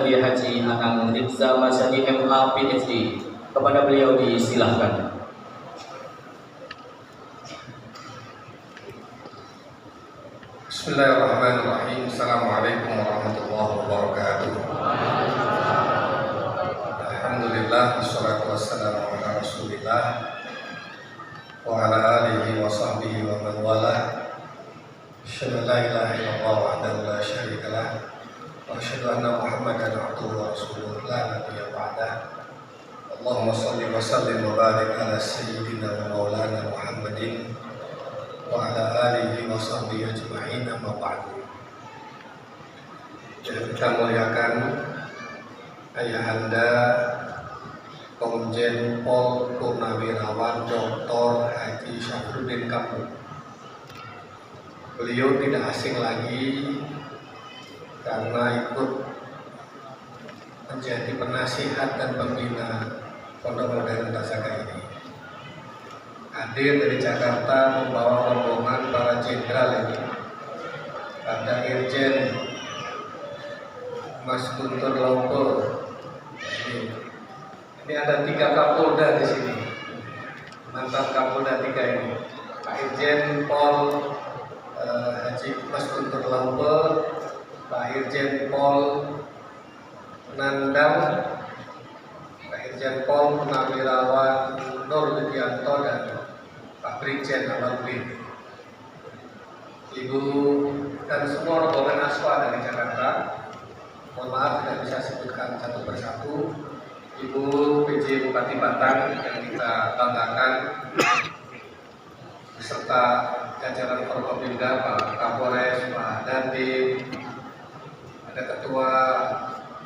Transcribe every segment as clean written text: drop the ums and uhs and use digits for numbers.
Kepada Kiai Haji Anang Rizza Masyadi MA PhD. Kepada beliau disilahkan. Bismillahirrahmanirrahim. Assalamualaikum warahmatullahi wabarakatuh. Alhamdulillah, wassalatu wassalamu ala Rasulillah wa ala alihi wa sahbihi wa man wala. Asyhadu an la ilaha illallah wahdahu la syarika lah wa asyhadu anna Muhammadan abduhu wa rasuluhu la nabiyya ba'dah. Allahumma shalli wa sallim wa barik ala sayyidina wa maulana Muhammadin wa ala alihi wa sahbihi ajma'in, amma ba'du. Yang kita muliakan Ayahanda Komjen Pol Purnawirawan Dr. Haji Syafruddin Kapur. Beliau tidak asing lagi karena ikut menjadi penasihat dan pembina Pondok Modern Tasaka ini. Hadir dari Jakarta membawa rombongan para jenderal ini. Ada Irjen Mas Guntur Lompo. Ini ada 3 Kapolda di sini. Mantan Kapolda 3 ini. Pak Irjen Pol Haji Mas Guntur Lompo, Pak Irjen Pol Nandang, Pak Irjen Pol Purnawirawan Nur Widianto, dan Pak Brigjen Amaludin. Ibu dan semua rombongan ASPA dari Jakarta, mohon maaf tidak bisa sebutkan satu persatu. Ibu PJ Bupati Batang yang kita banggakan, beserta jajaran Forkopimda, Pak Kapolres, Pak Dandim, ada Ketua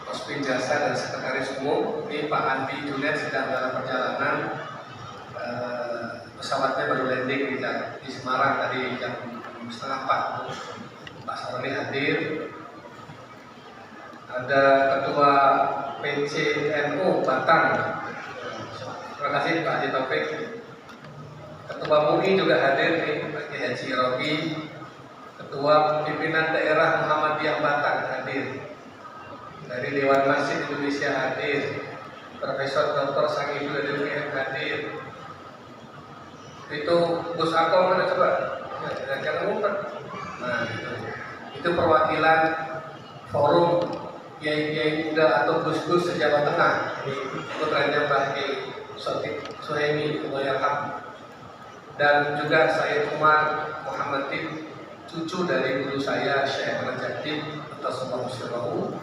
Ospin Jasa dan Sekretaris Umum. Ini Pak Andi Juliet sedang dalam perjalanan, pesawatnya baru landing di Semarang tadi jam 3:30. Pak Saroni hadir. Ada Ketua PCNU Batang. Terima kasih Pak Haji Taufik. Ketua MUI juga hadir nih, Pak Kiai Haji Robi. Ketua Pimpinan Daerah Muhammadiyah Batang hadir. Dari Dewan Masjid Indonesia hadir. Profesor Dr. Sangidu dari UGM hadir. Itu Gus Akol mana coba? Jangan ngumpet. Nah itu perwakilan forum Kiai-Kiai Muda atau Gus-Gus se-Jawa Tengah. Putranya Mbah Kiai Suhaimi Umayaham. Dan juga saya Umar Muhammad Tim, cucu dari guru saya Syekh Rajatib atas Subhanahu.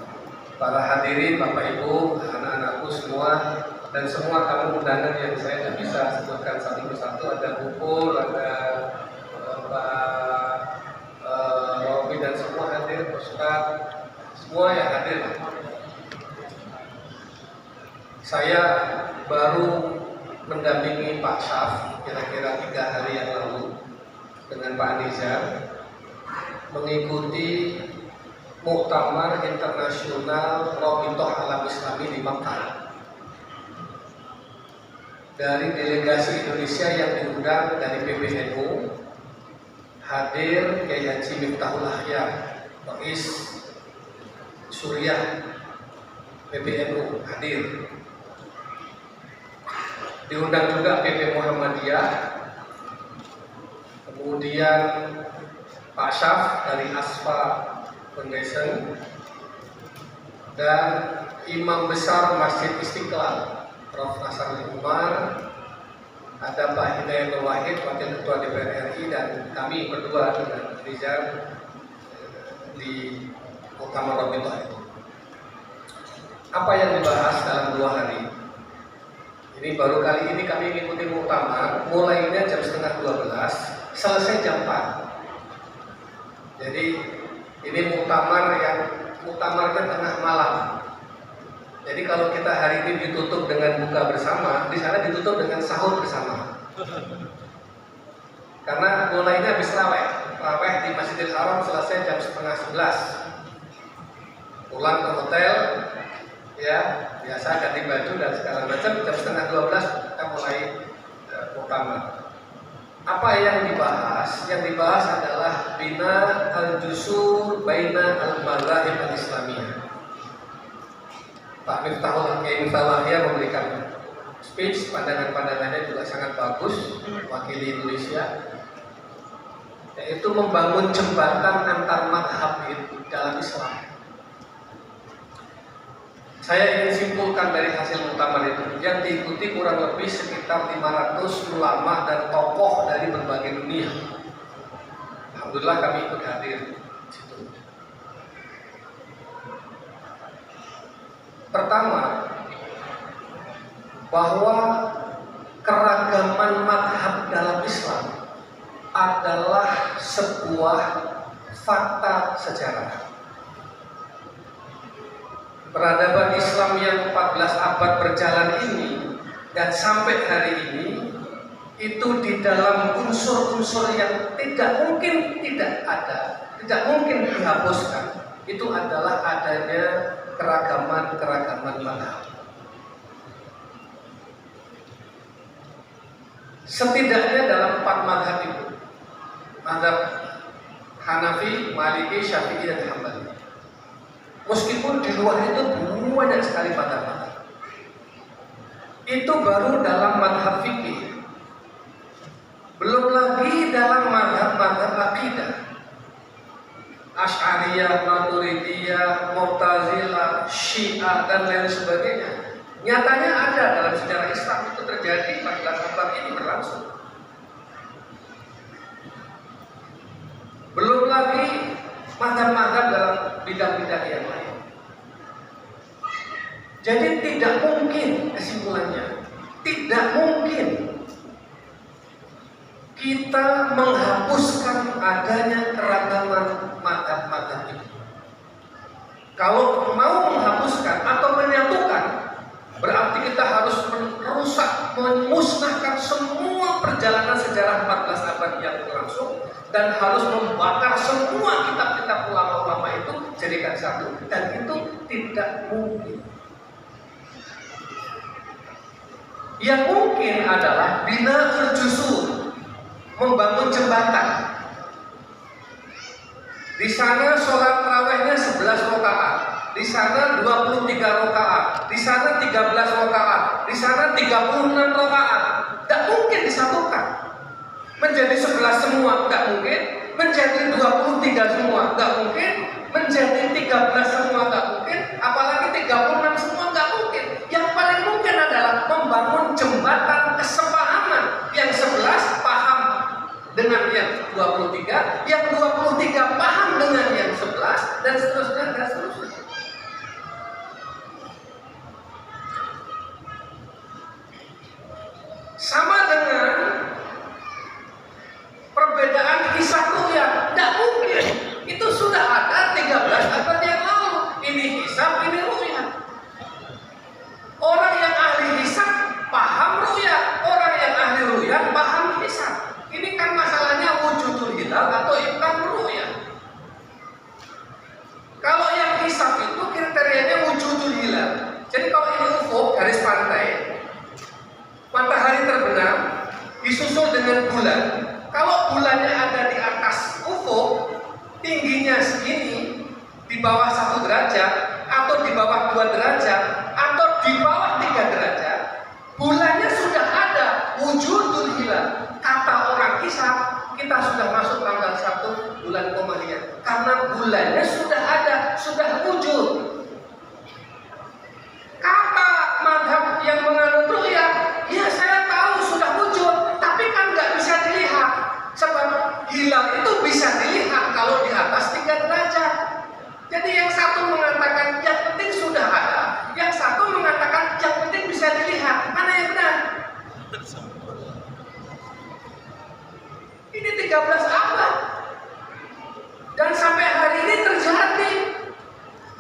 Para hadirin, Bapak Ibu, anak-anakku semua, dan semua tamu undangan yang saya tidak bisa sebutkan satu persatu. Ada Bupul, ada Pak Robi dan semua hadir, Ustaz, semua yang hadir. Saya baru mendampingi Pak Syaf kira-kira 3 hari yang lalu dengan Pak Nizar mengikuti Muktamar Internasional Rabithah Alam Islami di Makkah. Dari delegasi Indonesia yang diundang dari PBNU hadir Kiai Haji Miftahul Ahyar, Rais Suriah PBNU hadir. Diundang juga PP Muhammadiyah, kemudian Pak Syaf dari ASPA Foundation, dan Imam Besar Masjid Istiqlal Prof. Nasarudin Umar, ada Pak Hidayatul Wahid, Wakil Ketua DPR RI, dan kami berdua dengan Rizal di Muktamar Rabithah itu. Apa yang dibahas dalam 2 hari? Ini baru kali ini kami mengikuti muktamar, mulainya jam 11:30, selesai jam 4. Jadi ini muktamarnya tengah malam. Jadi kalau kita hari ini ditutup dengan buka bersama, di sana ditutup dengan sahur bersama. Karena mulainya habis raweh di Masjidil Haram selesai jam 10:30. Pulang ke hotel, ya biasa ganti baju dan segala macam, jam 11:30 kita mulai muktamar. Apa yang dibahas? Yang dibahas adalah bina al-jusur baina al-madhahib al-islamiyah. Pak Miftahul Yahya memberikan speech, pandangan-pandangannya juga sangat bagus mewakili Indonesia, yaitu membangun jembatan antar mazhab dalam Islam. Saya ingin simpulkan dari hasil muktamar itu, yang diikuti kurang lebih sekitar 500 ulama dan tokoh dari berbagai dunia. Alhamdulillah kami ikut hadir di situ. Pertama, bahwa keragaman mazhab dalam Islam adalah sebuah fakta sejarah. Peradaban Islam yang 14 abad berjalan ini dan sampai hari ini itu di dalam unsur-unsur yang tidak mungkin tidak ada, tidak mungkin dihapuskan, itu adalah adanya keragaman mazhab. Setidaknya dalam 4 mazhab itu, mazhab Hanafi, Maliki, Syafi'i, dan Hambali. Meskipun di luar itu banyak sekali mazhab-mazhab. Itu baru dalam mazhab fikih. Belum lagi dalam mazhab-mazhab akidah. Asy'ariyah, Maturidiyah, Mu'tazilah, Syiah, dan lain sebagainya. Nyatanya ada dalam sejarah Islam, itu terjadi 14 abad ini berlangsung. Belum lagi mazhab-mazhab dalam bidang-bidang yang lain. Jadi tidak mungkin, kesimpulannya, tidak mungkin kita menghapuskan adanya keragaman mazhab-mazhab itu. Kalau mau menghapuskan atau menyatukan, berarti kita harus merusak, memusnahkan semua perjalanan sejarah 14 abad yang berlangsung dan harus membakar semua kitab-kitab ulama-ulama itu jadikan satu, dan itu tidak mungkin. Yang mungkin adalah bina'ul jusur, membangun jembatan. Di sana sholat tarawihnya 11 rakaat, di sana 23 rakaat, di sana 13 rakaat, di sana 36 rakaat. Tidak mungkin disatukan menjadi 11 semua, tidak mungkin. Menjadi 23 semua, tidak mungkin. Menjadi 13 semua, tidak mungkin. Apalagi 36 semua, tidak mungkin. Yang paling mungkin adalah membangun jembatan kesepahaman. Yang 11 paham dengan yang 23, yang 23 paham dengan yang 11, dan seterusnya, dan seterusnya. Sama dengan perbedaan hisab ru'yah, tidak mungkin. Itu sudah ada 13 abad yang lalu. Ini hisab, ini ru'yah. Orang yang ahli hisab paham ru'yah, orang yang ahli ru'yah paham hisab. Ini kan masalahnya wujudul hilal atau imkan ru'yah. Kalau yang hisab itu kriterianya wujudul hilal. Jadi kalau ini ufuk, garis pantai, matahari terbenam disusul dengan bulan. Kalau bulannya ada di atas ufuk, tingginya segini, di bawah 1 derajat, atau di bawah 2 derajat, atau di bawah 3 derajat, bulannya sudah ada wujudul hilal. Kata orang hisab, kita sudah masuk tanggal 1 bulan Qomariyah, karena bulannya sudah ada, sudah wujud. Kata mazhab yang menganut ru'yah, ya saya tahu sudah wujud, tapi kan nggak bisa dilihat. Sebab hilal itu bisa dilihat kalau di atas 3 derajat. Jadi yang satu mengatakan yang penting sudah ada, yang satu mengatakan yang penting bisa dilihat. Mana yang benar? Ini 13 abad. Dan sampai hari ini terjadi.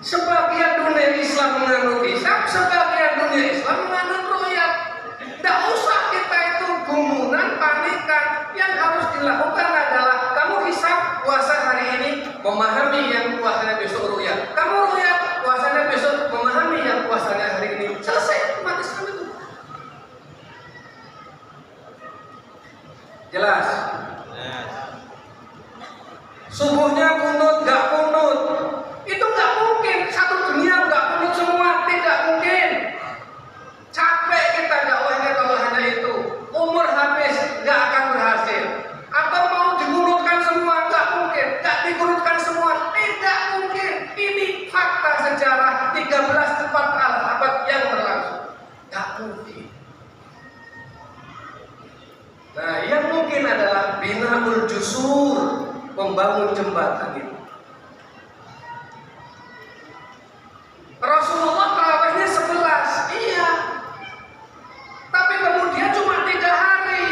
Sebagian dunia Islam menganut hisab, sebagian dunia Islam menganut ru'yah. Tidak usah kita itu gumunan, panikan. Yang harus dilakukan adalah kamu hisab puasa hari ini, memahami yang puasanya besok ru'yah. Kamu ru'yah, puasanya besok, memahami yang puasanya hari ini. Selesai umat Islam itu. Jelas? Subuhnya kunut, gak kunut, itu gak mungkin. Satu dunia gak kunut semua, tidak mungkin. 13-14 abad yang berlangsung. Gak mungkin. Nah, yang mungkin adalah binaul jusur, membangun jembatan itu. Rasulullah tarawihnya 11, iya. Tapi kemudian cuma 3 hari.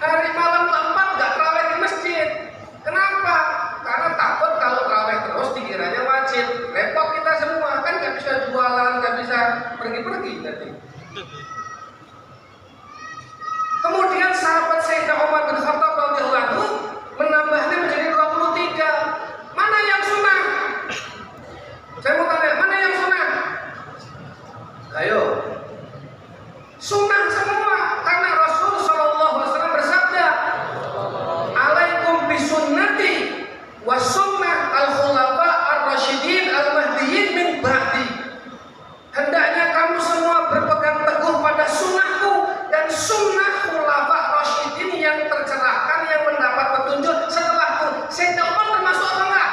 Hari malam keempat nggak tarawih di masjid. Kenapa? Karena takut kalau tarawih terus dikiranya wajib. Repot kita semua, kan nggak bisa jualan, nggak bisa pergi-pergi nanti. Kemudian sahabat Sayyidina Umar bin Khattab radhiyallahu anhu menambahnya menjadi 23. Mana yang sunnah? Saya mau tanya, mana yang sunnah? Ayo. Sunnah semua, karena Rasul sallallahu alaihi wasallam bersabda, "Alaikum bisunnati wa sunnah al-khulafa ar-rasyidin al-mahdiyyin min ba'di." Hendaknya kamu semua berpegang teguh pada sunnahku dan sunnah khulafa rasyidin yang tercerahkan, yang mendapat petunjuk setelahku. Sayyidina Umar termasuk apa enggak?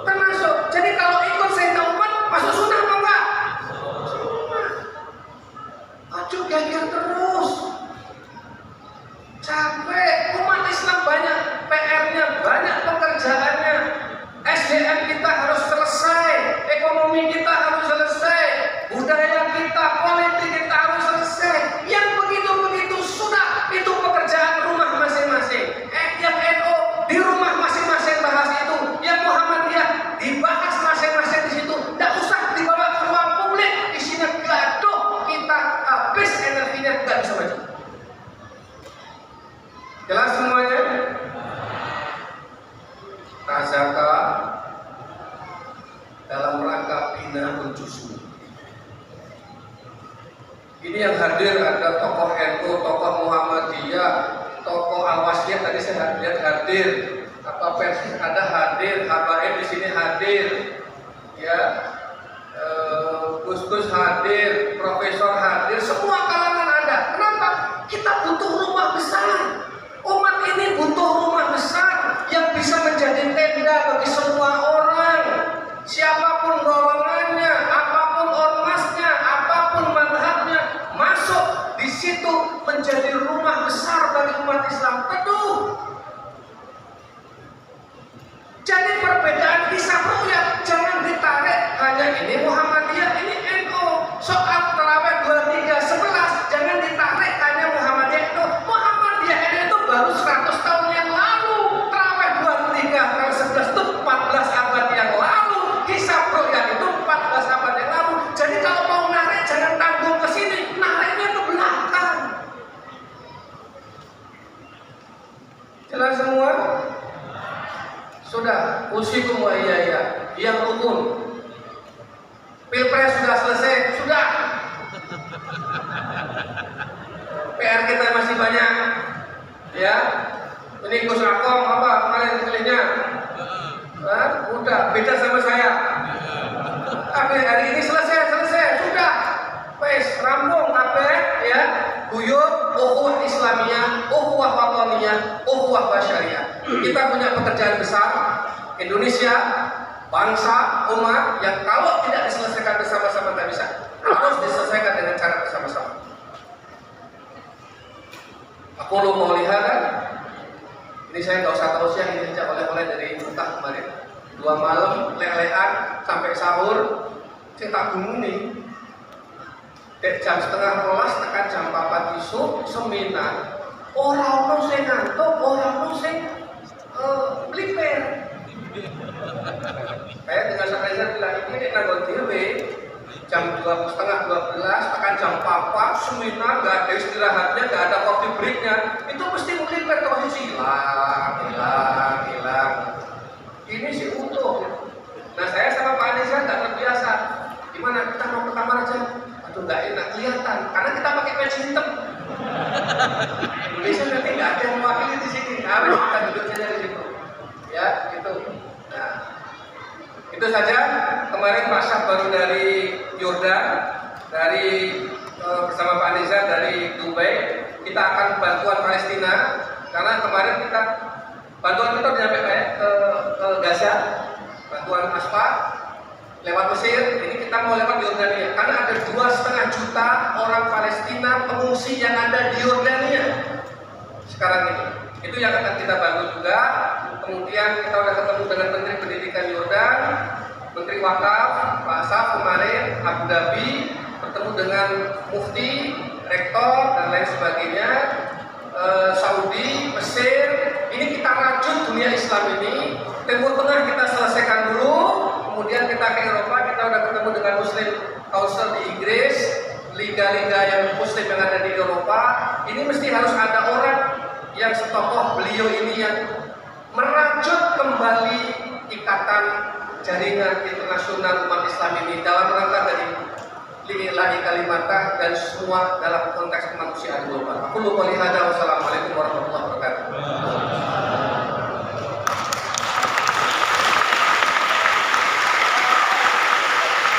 Termasuk. Jadi kalau ikut Sayyidina Umar masuk sunnah apa enggak? Sunnah. Aduh, geger terus. Capek. Umat Islam banyak PR-nya, banyak pekerjaannya. SDM kita harus selesai, ekonomi kita harus selesai, budaya kita, politik kita harus selesai. Yang begitu-begitu sudah, itu pekerjaan rumah masing-masing. Yang NU di rumah masing-masing bahas itu, yang Muhammadiyah dibahas masing-masing di situ. Tidak usah dibawa ke ruang publik, isinya gaduh, kita habis energinya, nggak bisa maju. Jelas semuanya? Azaka dalam rangka bina jusur. Ini yang hadir ada tokoh NU, tokoh Muhammadiyah, tokoh Al-Wasiyah tadi saya lihat hadir. Apa versi ada hadir, HBM di sini hadir, ya, Gus-gus hadir, Profesor hadir, semua kalangan ada. Kenapa? Kita butuh rumah besar. Umat ini butuh rumah besar yang bisa menjadi tenda bagi semua orang. Siapapun golongannya, apapun ormasnya, apapun madhabnya, masuk di situ menjadi rumah besar bagi umat Islam. Teduh. Jadi perbedaan kisah ru'yah jangan ditarik hanya ini Muhammadiyah, ini NU. Soal tarawih 23-11 jangan ditarik hanya Muhammadiyah itu. Muhammadiyah itu baru 100 tahun yang lalu. Tarawih 23-11 itu 14 abad yang lalu. Kisah ru'yah itu 14 abad yang lalu. Jadi kalau mau narik jangan tanggung ke sini, nariknya ke belakang. Jelas semua? Sudah, usikum wa iyaya, yang rukun. Pilpres sudah selesai, sudah. PR kita masih banyak, ya. Ini Gus Akom apa kemarin kelilingnya? Udah, beda sama saya. Tapi hari ini selesai, sudah. Wes, rampung kabeh, ya. Guyub, ukhuwah Islamiyah, ukhuwah wataniyah, ukhuwah basyariyah. Kita punya pekerjaan besar, Indonesia, bangsa, umat yang kalau tidak diselesaikan bersama-sama tidak bisa. Harus diselesaikan dengan cara bersama-sama. Aku mau lihat kan? Ini saya nggak usah tahu siang, ini saja oleh-oleh dari Mekah kemarin. 2 malam lelehan sampai sahur, saya tak bingung nih. Dek jam 11:30 tekan jam 4 isuk seminar. Orang sing ngantuk, orang sing bliper. Saya dengan saya bilang ini nanggon dhewe. Jam 11:30 tekan jam 4 seminar, nggak ada istirahatnya, nggak ada coffee breaknya. Itu mesti bliper terus hilang. Ini sih utuh. Nah saya sama Pak Anies nggak terbiasa. Gimana kita mau ke kamar aja? Aduh nggak enak kelihatan karena kita pakai peci hitam. Indonesia nanti nggak ada yang mewakili di sini. Harus kita duduk saja di situ. Ya gitu. Nah itu saja. Kemarin Pak Syaf baru dari Yordan, dari bersama Pak Anies dari Dubai. Kita akan bantuan Palestina karena kemarin kita bantuan kita udah sampai ke Gaza, bantuan aspa lewat Mesir. Ini kita 2,5 juta orang Palestina pengungsi yang ada di Yordania sekarang ini. Itu yang akan kita bantu juga. Kemudian kita sudah ketemu dengan Menteri Pendidikan Yordan, Menteri Wakaf, Pak Asaf kemarin, Abu Dhabi, bertemu dengan Mufti, Rektor, dan lain sebagainya, Saudi, Mesir. Ini kita rajut dunia Islam ini. Timur Tengah kita selesaikan dulu, kemudian kita ke Eropa. Kita sudah ketemu dengan Muslim Council di Inggris, liga-liga yang Muslim yang ada di Eropa. Ini mesti harus ada orang yang setokoh beliau ini yang merajut kembali ikatan jaringan internasional umat Islam ini dalam rangka dari lillahi kalimatah dan semua dalam konteks kemanusiaan global. Aku lupa lihat. Wassalamualaikum warahmatullahi wabarakatuh.